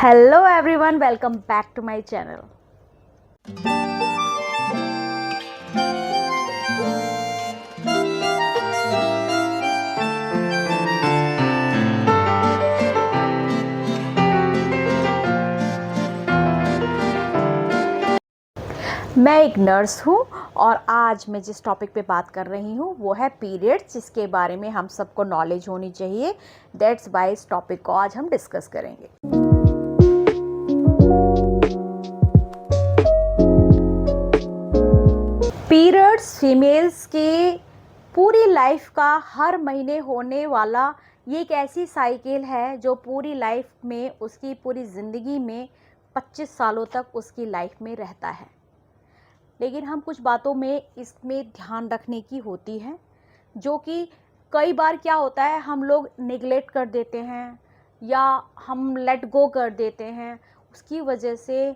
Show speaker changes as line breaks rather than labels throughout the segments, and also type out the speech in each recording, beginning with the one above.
Hello everyone, welcome back to my channel. मैं एक nurse हूँ और आज मैं जिस टॉपिक पे बात कर रही हूँ वो है पीरियड्स, जिसके बारे में हम सबको नॉलेज होनी चाहिए। दैट्स वाई इस टॉपिक को आज हम डिस्कस करेंगे। पीरियड्स फीमेल्स के पूरी लाइफ का हर महीने होने वाला ये एक ऐसी साइकिल है जो पूरी लाइफ में, उसकी पूरी ज़िंदगी में 25 सालों तक उसकी लाइफ में रहता है। लेकिन हम कुछ बातों में इसमें ध्यान रखने की होती है, जो कि कई बार क्या होता है हम लोग निगलेक्ट कर देते हैं या हम लेट गो कर देते हैं। उसकी वजह से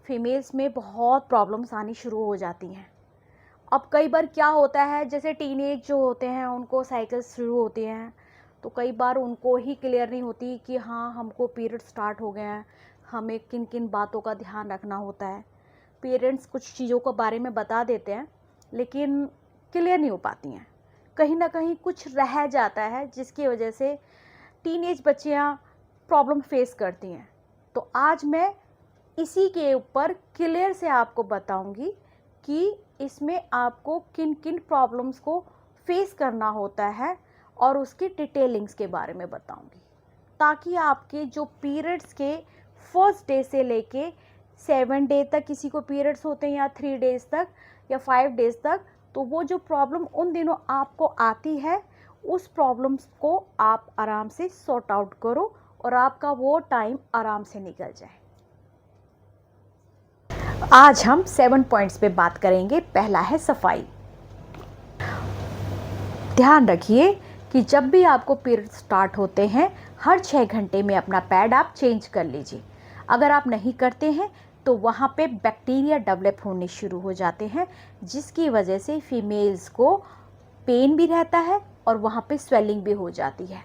फीमेल्स में बहुत प्रॉब्लम्स आनी शुरू हो जाती हैं। अब कई बार क्या होता है, जैसे टीनेज जो होते हैं उनको साइकिल्स शुरू होती हैं, तो कई बार उनको ही क्लियर नहीं होती कि हाँ हमको पीरियड स्टार्ट हो गए हैं, हमें किन किन बातों का ध्यान रखना होता है। पेरेंट्स कुछ चीज़ों के बारे में बता देते हैं लेकिन क्लियर नहीं हो पाती हैं, कहीं ना कहीं कुछ रह जाता है, जिसकी वजह से टीनेज बच्चियां प्रॉब्लम फेस करती हैं। तो आज मैं इसी के ऊपर क्लियर से आपको बताऊंगी कि इसमें आपको किन किन प्रॉब्लम्स को फेस करना होता है और उसकी डिटेलिंग्स के बारे में बताऊंगी, ताकि आपके जो पीरियड्स के फर्स्ट डे से लेके 7 डे तक किसी को पीरियड्स होते हैं, या 3 डेज तक या 5 डेज तक, तो वो जो प्रॉब्लम उन दिनों आपको आती है उस प्रॉब्लम्स को आप आराम से सॉर्ट आउट करो और आपका वो टाइम आराम से निकल जाए। आज हम 7 पॉइंट्स पे बात करेंगे। पहला है सफाई। ध्यान रखिए कि जब भी आपको पीरियड स्टार्ट होते हैं हर 6 घंटे में अपना पैड आप चेंज कर लीजिए। अगर आप नहीं करते हैं तो वहाँ पे बैक्टीरिया डेवलप होने शुरू हो जाते हैं, जिसकी वजह से फीमेल्स को पेन भी रहता है और वहाँ पे स्वेलिंग भी हो जाती है।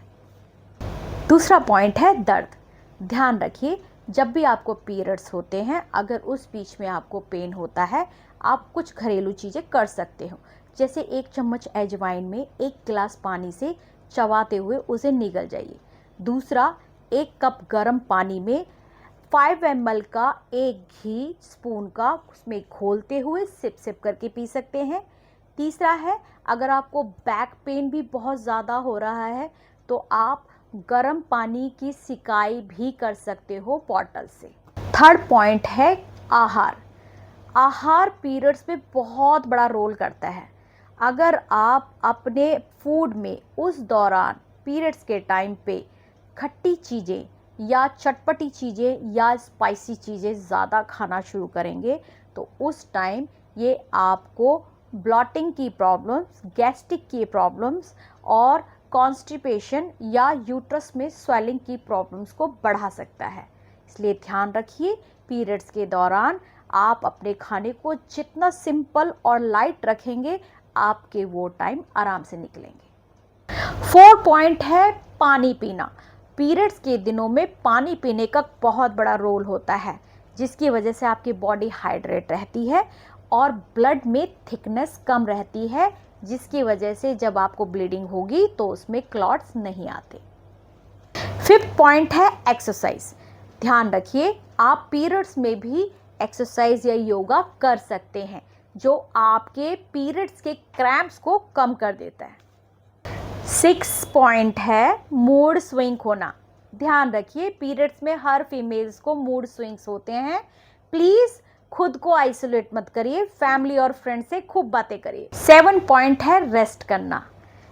दूसरा पॉइंट है दर्द। ध्यान रखिए, जब भी आपको पीरियड्स होते हैं अगर उस बीच में आपको पेन होता है, आप कुछ घरेलू चीज़ें कर सकते हो, जैसे 1 चम्मच अजवाइन में 1 गिलास पानी से चबाते हुए उसे निगल जाइए। दूसरा, 1 कप गर्म पानी में 5 ml का एक घी स्पून का उसमें घोलते हुए सिप सिप करके पी सकते हैं। तीसरा है, अगर आपको बैक पेन भी बहुत ज़्यादा हो रहा है तो आप गर्म पानी की सिकाई भी कर सकते हो बॉटल से। थर्ड पॉइंट है आहार। आहार पीरियड्स में बहुत बड़ा रोल करता है। अगर आप अपने फूड में उस दौरान पीरियड्स के टाइम पे खट्टी चीज़ें या चटपटी चीज़ें या स्पाइसी चीज़ें ज़्यादा खाना शुरू करेंगे तो उस टाइम ये आपको ब्लॉटिंग की प्रॉब्लम्स, गैस्ट्रिक की प्रॉब्लम्स और कॉन्स्टिपेशन या यूट्रस में स्वेलिंग की प्रॉब्लम्स को बढ़ा सकता है। इसलिए ध्यान रखिए, पीरियड्स के दौरान आप अपने खाने को जितना सिंपल और लाइट रखेंगे आपके वो टाइम आराम से निकलेंगे। 4 पॉइंट है पानी पीना। पीरियड्स के दिनों में पानी पीने का बहुत बड़ा रोल होता है, जिसकी वजह से आपकी बॉडी हाइड्रेट रहती है और ब्लड में थिकनेस कम रहती है, जिसकी वजह से जब आपको ब्लीडिंग होगी तो उसमें क्लॉट्स नहीं आते। 5th पॉइंट है एक्सरसाइज। ध्यान रखिए, आप पीरियड्स में भी एक्सरसाइज या योगा कर सकते हैं, जो आपके पीरियड्स के क्रैम्प्स को कम कर देता है। 6 पॉइंट है मूड स्विंग होना। ध्यान रखिए, पीरियड्स में हर फीमेल्स को मूड स्विंग्स होते हैं। प्लीज़ खुद को आइसोलेट मत करिए, फैमिली और फ्रेंड से खूब बातें करिए। 7 पॉइंट है रेस्ट करना।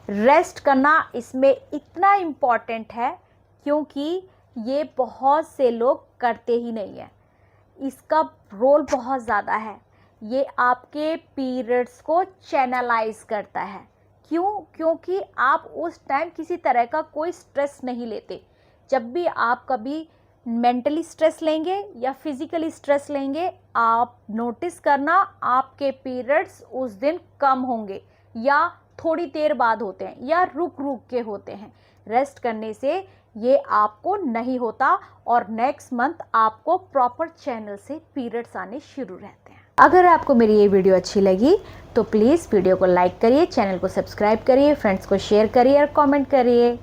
रेस्ट करना इसमें इतना इम्पॉर्टेंट है क्योंकि ये बहुत से लोग करते ही नहीं हैं। इसका रोल बहुत ज़्यादा है। ये आपके पीरियड्स को चैनलाइज करता है। क्यों? क्योंकि आप उस टाइम किसी तरह का कोई स्ट्रेस नहीं लेते। जब भी आप कभी मेंटली स्ट्रेस लेंगे या फिजिकली स्ट्रेस लेंगे, आप नोटिस करना आपके पीरियड्स उस दिन कम होंगे या थोड़ी देर बाद होते हैं या रुक रुक के होते हैं। रेस्ट करने से ये आपको नहीं होता और नेक्स्ट मंथ आपको प्रॉपर चैनल से पीरियड्स आने शुरू रहते हैं। अगर आपको मेरी ये वीडियो अच्छी लगी तो प्लीज़ वीडियो को लाइक करिए, चैनल को सब्सक्राइब करिए, फ्रेंड्स को शेयर करिए और कमेंट करिए।